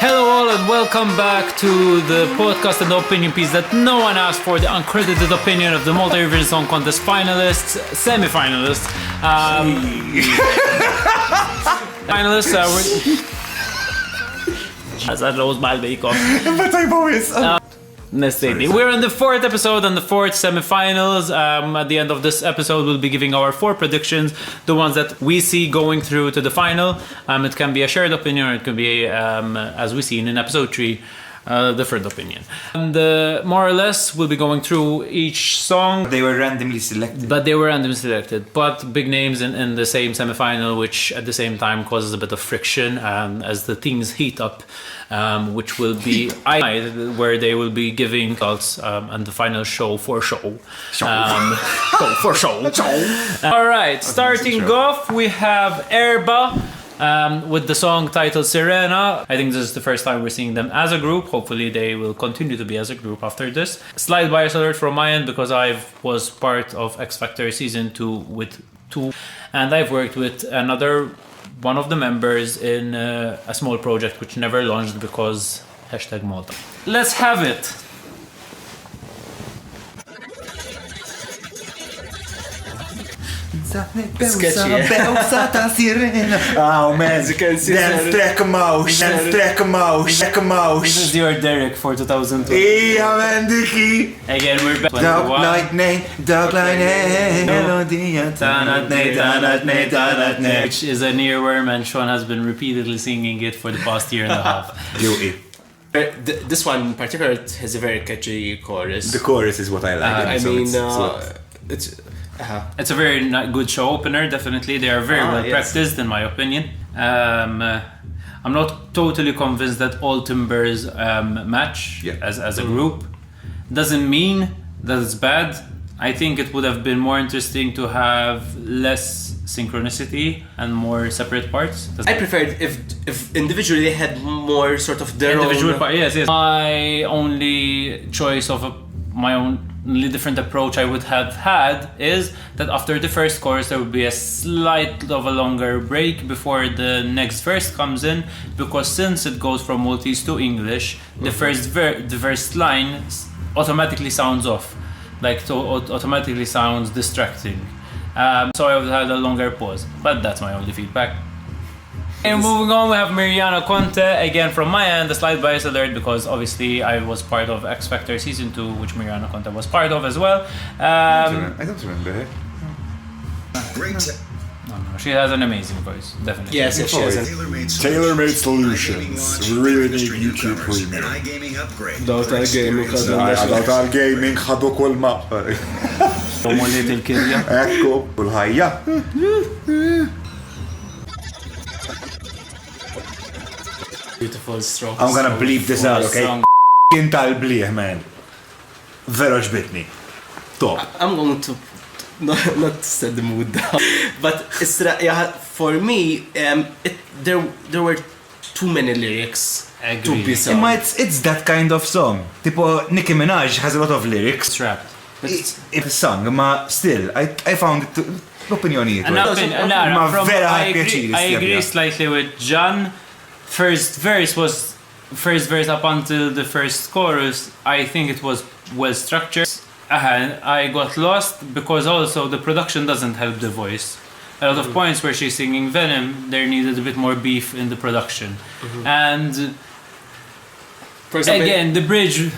Hello all and welcome back to the podcast and the opinion piece that no one asked for, the uncredited opinion of the Malta Eurovision Song Contest finalists, semi-finalists. Finalists, we're in the fourth episode and the fourth semi-finals. At the end of this episode, we'll be giving our four predictions, the ones that we see going through to the final. It can be a shared opinion, or it can be, as we've seen in episode 3, a different opinion. And more or less, we'll be going through each song. They were randomly selected. But big names in the same semi-final, which at the same time causes a bit of friction as the things heat up. Which will be where they will be giving results and the final show for show. All right, starting off, we have Erba with the song titled Sera. I think this is the first time we're seeing them as a group. Hopefully they will continue to be as a group after this. Slight bias alert from my end because I was part of X Factor Season 2 with 2, and I've worked with one of the members in a small project which never launched because #Malta. Let's have it! Sketchy. Oh man, as you can see, this This is your Derek for 2002. Again, we're back. Dog lightning, which is an earworm, and Sean has been repeatedly singing it for the past year and a half. Gaoui. This one in particular has a very catchy chorus. The chorus is what I like. It's a very good show opener, definitely. They are very well practiced, in my opinion. I'm not totally convinced that all timbers match as a group. Doesn't mean that it's bad. I think it would have been more interesting to have less synchronicity and more separate parts. I preferred if individually they had more sort of their individual own... part. Yes. My only choice of my only different approach I would have had is that after the first chorus there would be a slight of a longer break before the next verse comes in, because since it goes from Maltese to English, the first line automatically sounds off, automatically sounds distracting. So I would have had a longer pause, but that's my only feedback. And moving on, we have Mariana Con, again from my end, a slight bias alert because obviously I was part of X Factor Season 2, which Mariana Con was part of as well. I don't remember her. Great. No, she has an amazing voice, definitely. Yes, she has a Tailor-made solutions. We really need YouTube Premium. Dal Gaming ħadu kull mappa. Molliet il-kirja. Ekku, kull ħajja. beautiful stroke. I'm gonna bleep this out, okay? Inta l-blieħ, man. Vero ġbitni. Top. I'm going to not set the mood down, but for me, there were too many lyrics to be sung. It's that kind of song. Tipo, Nicki Minaj has a lot of lyrics. Trapped. It's sung, ma still, I found it l'opinjonijiet. I agree slightly with John. First verse up until the first chorus, I think it was well structured. I got lost because also the production doesn't help the voice. A lot of points where she's singing Venom, there needed a bit more beef in the production. And for example, again, the bridge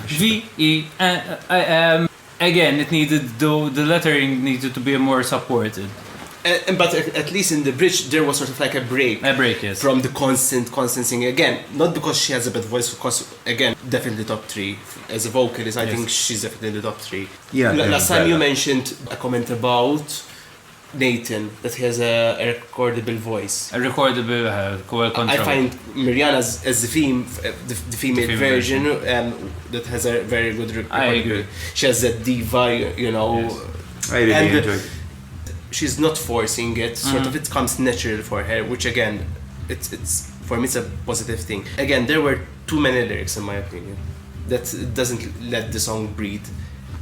again, it needed, the lettering needed to be more supported. But at least in the bridge there was sort of like a break. Yes. From the constant singing. Again, not because she has a bad voice, because again, definitely top 3. As a vocalist, I think she's definitely in the top 3. Yeah. Last time you mentioned a comment about Nathan, that he has a recordable voice. A recordable, well control. I find Mariana as the female version that has a very good recordable. I agree. She has that diva, you know. Yes. I really enjoy it. She's not forcing it, sort of it comes natural for her, which again, it's for me it's a positive thing. Again, there were too many lyrics in my opinion. That doesn't let the song breathe.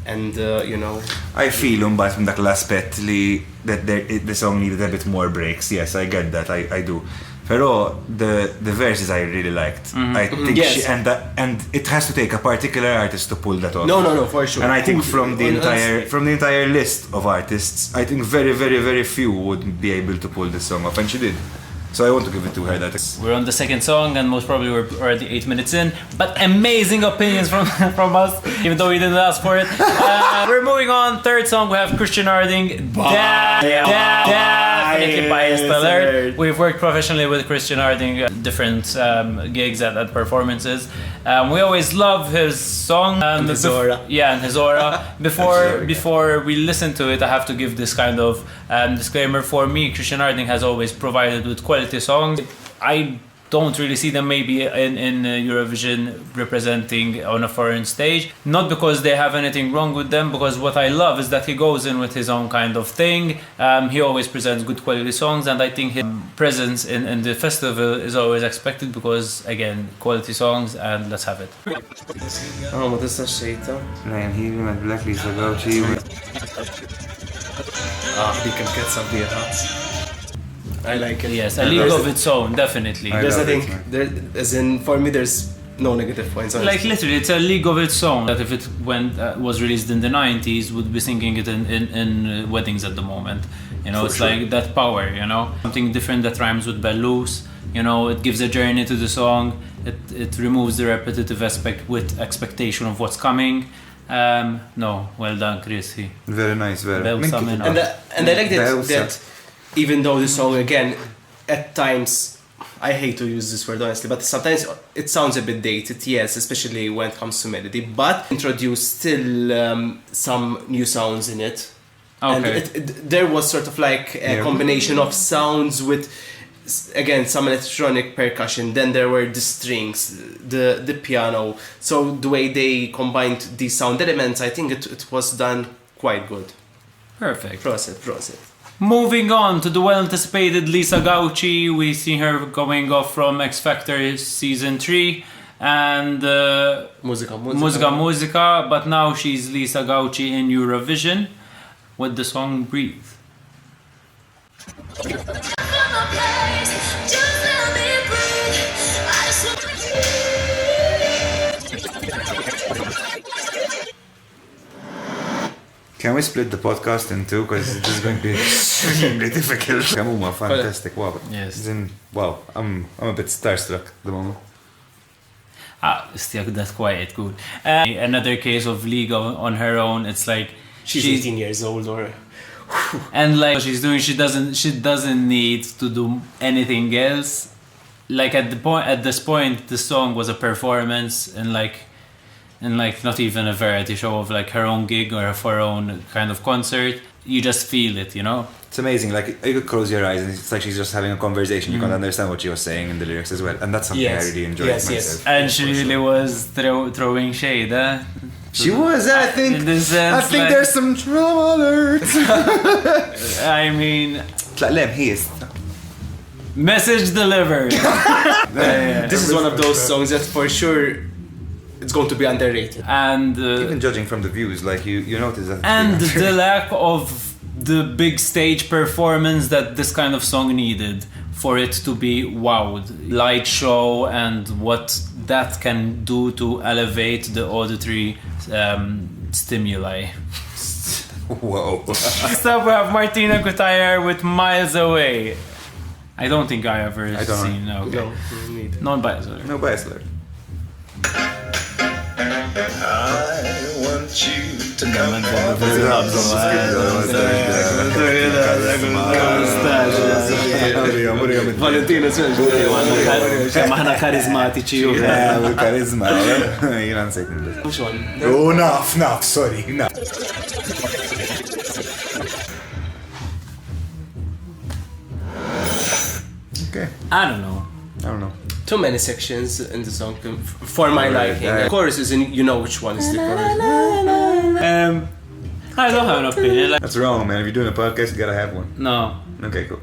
And you know, I feel but from dak l-aspett li that the song needed a bit more breaks. Yes, I get that. I do. Però the verses I really liked. I think Yes. she and it has to take a particular artist to pull that off. No, for sure. And I think from the Honestly. entire list of artists, I think very, very, very few would be able to pull this song off, and she did. So I want to give it to her. We're on the second song, and most probably we're already 8 minutes in. But amazing opinions from us, even though we didn't ask for it. We're moving on. Third song, we have Christian Arding. Definitely biased alert. We've worked professionally with Christian Arding at different gigs and performances. We always love his song. And his aura. Yeah, and his aura. Before we listen to it, I have to give this kind of disclaimer. For me, Christian Arding has always provided with quality songs. I don't really see them maybe in Eurovision representing on a foreign stage. Not because they have anything wrong with them, because what I love is that he goes in with his own kind of thing. He always presents good quality songs, and I think his presence in the festival is always expected because, again, quality songs, and let's have it. ما تنساش شيء Man, he went Black Lisa Gaoui. ديك الكات صبيها. I like it. Yes, a league of its own, definitely. I There's love I it, think as in for me there's no negative points. Honestly. Like literally, it's a league of its own. That if it was released in the 90s, would be singing it in weddings at the moment. You know, it's like that power. You know, something different that rhymes with Bellus. You know, it gives a journey to the song. It removes the repetitive aspect with expectation of what's coming. No, well done, Chris. Very nice, very. And I like that even though the song again at times, I hate to use this word honestly, but sometimes it sounds a bit dated, yes, especially when it comes to melody, but introduce still some new sounds in it. Okay. And there was sort of like a combination of sounds with, again, some electronic percussion, then there were the strings, the piano. So the way they combined these sound elements, I think it was done quite good. Perfect. Prosit. Moving on to the well-anticipated Lisa Gaoui. We see her going off from X Factor season 3 and Musica, but now she's Lisa Gaoui in Eurovision with the song Breathe. Can we split the podcast in two? Because this is going to be extremely difficult. Kamuma, fantastic. Wow. Yes. Wow. I'm a bit starstruck at the moment. Still, that's quite good. Another case of league on her own. It's like She's 18 years old, or and like what she's doing, she doesn't need to do anything else. Like at this point, the song was a performance and like not even a variety show of like her own gig or her own kind of concert. You just feel it, you know. It's amazing. Like you could close your eyes and it's like she's just having a conversation. You can't understand what she was saying in the lyrics as well, and that's something I really enjoyed myself. And she really was throwing shade. She was. I think. In this sense, I think there's some drama alert. I mean, message delivered. this is one of those songs that for sure it's going to be underrated. And even judging from the views, like you notice that. And the lack of the big stage performance that this kind of song needed for it to be wowed. Light show and what that can do to elevate the auditory stimuli. Whoa. Next up we have Martino Borg with Miles Away. I don't think I ever seen. Okay. No bias alert. No bias alert. I want you to come Valentino maħna karizmatiċi u karizma, jina nsejt nil. Oh, naf, sorry, naf. Okay. I don't know. Too many sections in the song for my liking. The chorus is in, you know which one is the chorus. I don't have an opinion. That's wrong, man. If you're doing a podcast, you gotta have one. No. Okay, cool.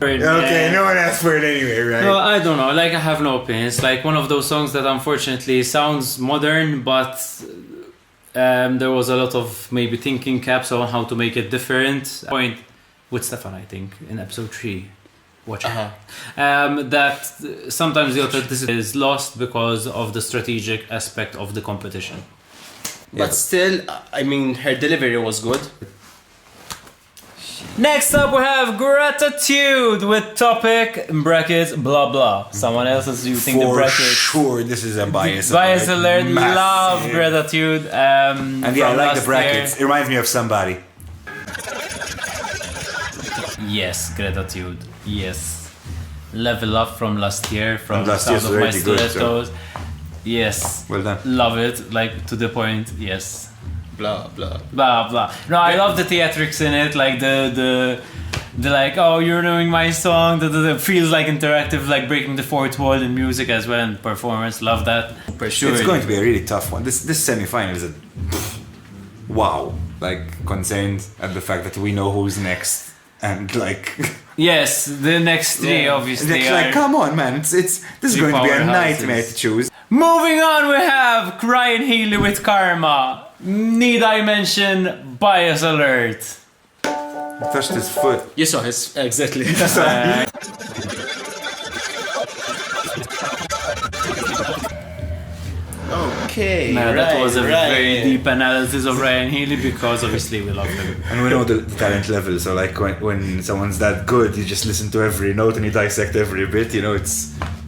Okay, no one asked for it anyway, right? No, I don't know. Like, I have no opinion. It's like one of those songs that unfortunately sounds modern, but there was a lot of maybe thinking caps on how to make it different. Point with Stefan, I think, in episode 3. watch it. That sometimes the authenticity is lost because of the strategic aspect of the competition. But still, I mean, her delivery was good. Next up we have Gratitude with topic in brackets blah blah. Someone else is using the For brackets. sure, this is a bias. Bias alert, Massive. love Gratitude. And yeah, I from like the last brackets. year. It reminds me of somebody. Yes, Gratitude. Yes. Level up from last year, from And the last sound year's of my already good, so- stilettos. Yes. Well done. Love it, like to the point, yes. Blah, blah. Blah blah. No, I love the theatrics in it, like the like, oh, you're knowing my song. The feels like interactive, like breaking the fourth wall in music as well and performance. Love that. For sure. It's going to be a really tough one. This semi-final is a wow. Like concerned at the fact that we know who's next and like. Yes, the next three obviously It's are. like, come on, man! This is going to be a powerhouses. nightmare to choose. Moving on, we have Ryan Healy with Karma. Need I mention Bias Alert? Touched his foot. You saw his, exactly. Okay, No, that was a right. very deep analysis of Ryan Healy because obviously we love him. And we know the talent level, so like when someone's that good, you just listen to every note and you dissect every bit. You know,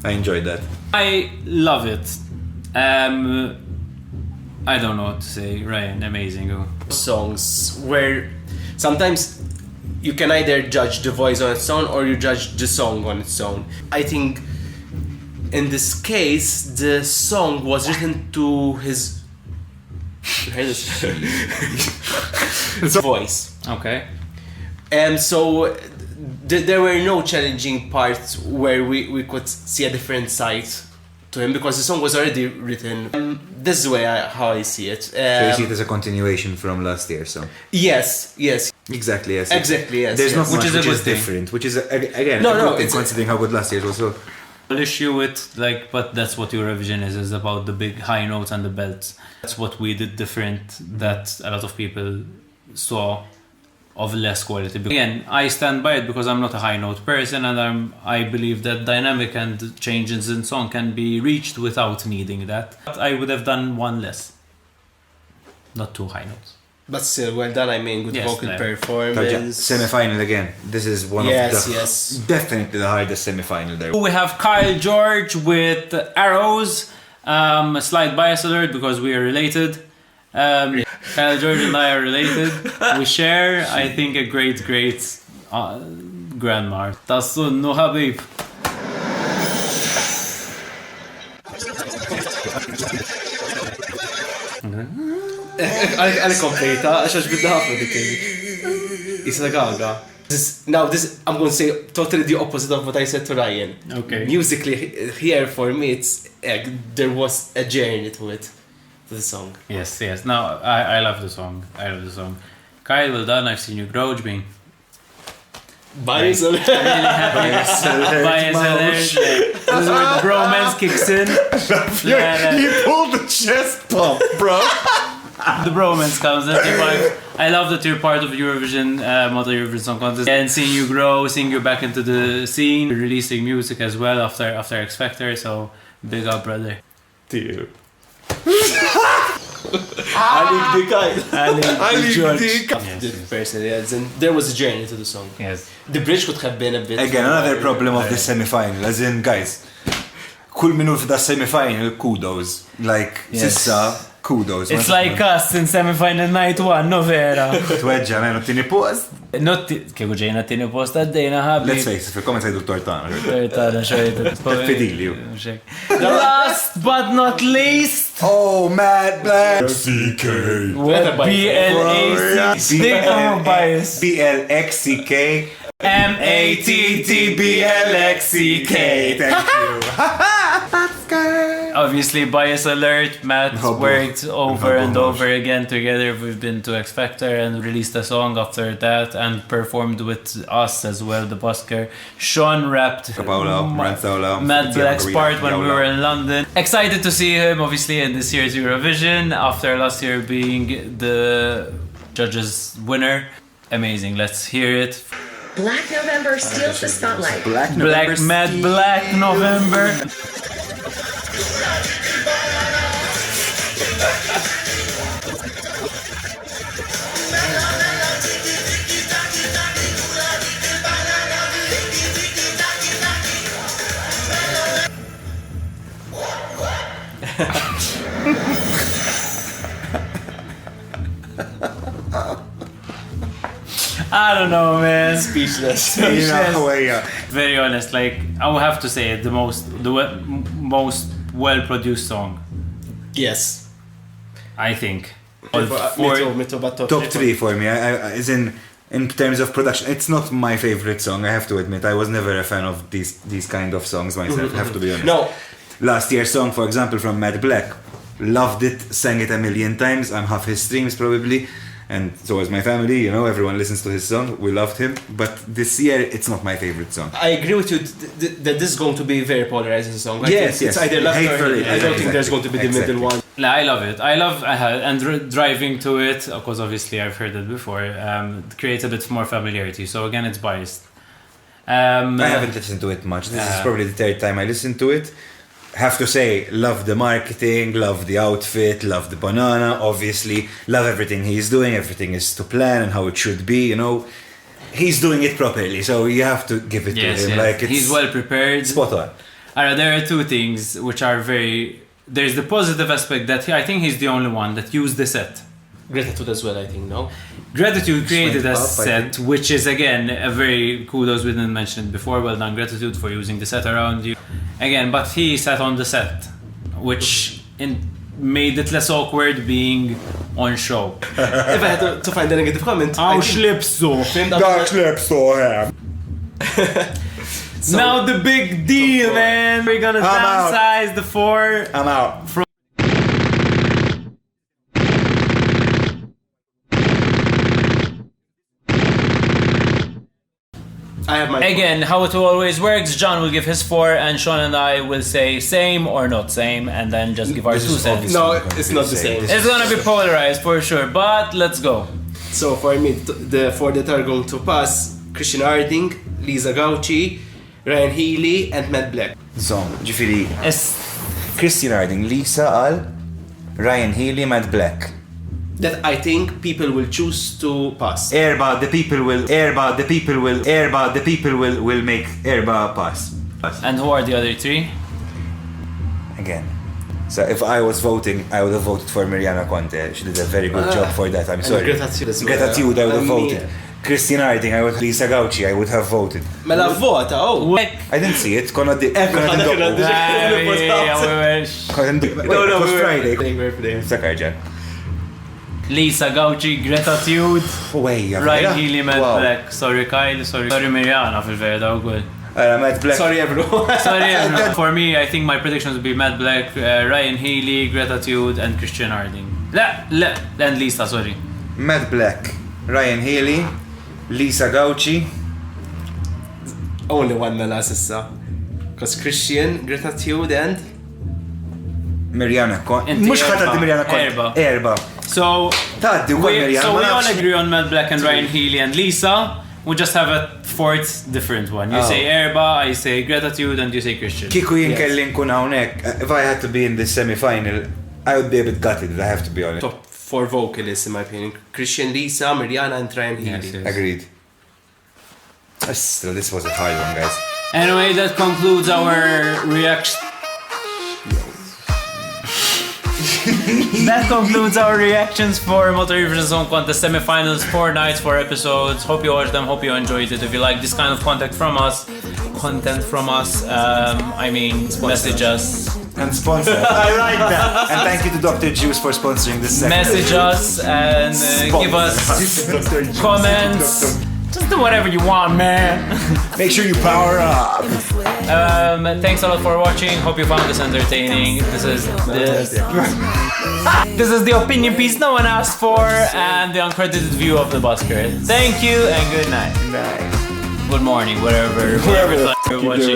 I enjoyed that. I love it. I don't know what to say. Ryan, amazing. Songs where sometimes you can either judge the voice on its own or you judge the song on its own. I think in this case, the song was written to his voice. Okay. So there were no challenging parts where we could see a different side to him because the song was already written. This is the way how I see it. So you see it as a continuation from last year, so. Yes. Exactly, yes. Exactly, yes. There's yes. not much Which is a which good is thing. different, which is, again, No, a good thing it's considering how good last year was also. Issue with like, but that's what Eurovision is about the big high notes and the belts. That's what we did different that a lot of people saw of less quality. Again, I stand by it because I'm not a high note person and I believe that dynamic and changes in song can be reached without needing that. But I would have done one less. Not two high notes. But still, well done. I mean, good Yes, vocal no. performance. Semi-final again. This is one of the definitely the hardest semi-final there. We have Kyle George with Arrows. A slight bias alert because we are related. Kyle George and I are related. We share, I think, a great grandma. Tassunnu Habib. Għal kompleta, għax bidda ħafna dik Isla Gaga. Now this, I'm going to say totally the opposite of what I said to Ryan. Okay. Musically, here for me, there was a journey to it, to the song. Yes. No, I love the song. Kyle, well done. I've seen you grow, Bing. Bias alert. Bias alert. This is where the bromance kicks in. You pulled the chest pump, bro. The bromance comes in. I love that you're part of Eurovision, Malta Eurovision Song Contest, and seeing you grow, seeing you back into the scene, releasing music as well after X Factor. So big up, brother. Dude. Personally, yes, and there was a journey to the song. Yes. The bridge could have been a bit. Again, another problem of the semi-final, as in, guys, kull minut f'da semi-final, kudos. Like, sissa, kudos. It's like us in semi-final night one, no vera. Tweġġa, menu, tini post. Kieku ġejna t-tini post għaddejna ħabbi. Let's face it, fil-comment sajdu t-tortana. Tortana xojta. Fidilju. Last but not least, Oh, Mad Black. CK. BLAC. Stick on bias. BLXCK. MATTBLXCK. Thank you. Obviously, bias alert. Matt No, worked over no, and no. over again together. We've been to X Factor and released a song after that and performed with us as well, the Busker. Sean rapped Matt Black's part when we were in London. Excited to see him, obviously, in this year's Eurovision after last year being the judges' winner. Amazing. Let's hear it. Black November steals the spotlight. Black November. Black Mad Black November. I don't know, man. Speechless. Very honest, like I will have to say it, the most well-produced song, Yes. I think. Me too, but Top 3 for me. I as in terms of production, it's not my favorite song. I have to admit, I was never a fan of these kind of songs myself. Have to be honest. No. Last year's song, for example, from Mad Black, loved it, sang it a million times. I'm half his streams probably, and so is my family. You know, everyone listens to his song. We loved him, but this year it's not my favorite song. I agree with you that this is going to be very polarizing song. Yes, It's either love or hate. I don't think there's Exactly. going to be the middle one. No, I love it. I love and driving to it, because obviously I've heard it before. It creates a bit more familiarity. So again, it's biased. I haven't listened to it much. This is probably the third time I listened to it. Have to say, love the marketing, love the outfit, love the banana, obviously. Love everything he's doing. Everything is to plan and how it should be, you know. He's doing it properly, so you have to give it to him. Like it's he's well prepared. spot on. There are two things which are very... There's the positive aspect that I think he's the only one that used the set. Gratitude as well, I think, no? Gratitude created a Went up, I set, which is again a very kudos. We didn't mention it before. Well done, Gratitude, for using the set around you. Again, but he sat on the set, which made it less awkward being on show. If I had to find a negative comment, How schlipso. Now the big deal, man. We're gonna out. downsize the 4. I'm out. I have my Again, how it always works, John will give his 4 and Sean and I will say same or not same and then just give our 2 cents. No, it's not the same. It's gonna be polarized for sure, but let's go. So for me, the 4 that are going to pass: Christian Arding, Lisa Gaoui, Ryan Healy, and Matt Black. Song, ġifiri, Christian Arding, Lisa Al, Ryan Healy, Mad Black. That I think people will choose to pass. The people will make Erba pass. And who are the other 3? Again. So if I was voting, I would have voted for Mariana Con. She did a very good job for that. I'm sorry. Gratitude as well. Gratitude, I would have I mean- voted. Christian Arding, I would Lisa Gaoui, I would have voted. Mela vota, oh! I didn't see it. Konna di. No, It was Friday. Sakar ġan. Lisa Gaoui, Gratitude, Wejja. Ryan Healy, Matt Wow. Black. Sorry Kyle, sorry Mariana fil-verda u good. Matt Black. Sorry everyone. Sorry everyone. For me, I think my predictions would be Matt Black, Ryan Healy, Gratitude and Christian Arding. And Lisa, sorry. Matt Black, Ryan Healy, Lisa Gaoui. Only one mela sissa. Because Christian, Gratitude, and Mariana Con. Inti Mux erba. ħataddi Mariana Con. Erba. Erba. So Taddi, wkoll Mariana. so ma we all nafx- agree on Matt Black and Ryan Healy and Lisa. We just have a 4th different one. You say Erba, I say Gratitude, and you say Christian. Kiku jien kelli nkun hawnhekk, if I had to be in this semi-final, I would be a bit gutted, I have to be honest. top 4 vocalists in my opinion. Christian, Lisa, Mariana, and Ryan Healy. Yes, yes. Agreed. Still, this was a hard one, guys. Anyway, that concludes our reaction. That concludes our reactions for Malta Eurovision Song Contest semi-finals, 4 nights, 4 episodes. Hope you watched them, hope you enjoyed it. If you like this kind of content from us, message us. And sponsor. I like that. And thank you to Dr. Juice for sponsoring this segment. Message us and give us comments. Just do whatever you want, man. Make sure you power up. Thanks a lot for watching. Hope you found this entertaining. This is the opinion piece no one asked for and the uncredited view of the Busker. Thank you and good night. Good morning, wherever you're watching.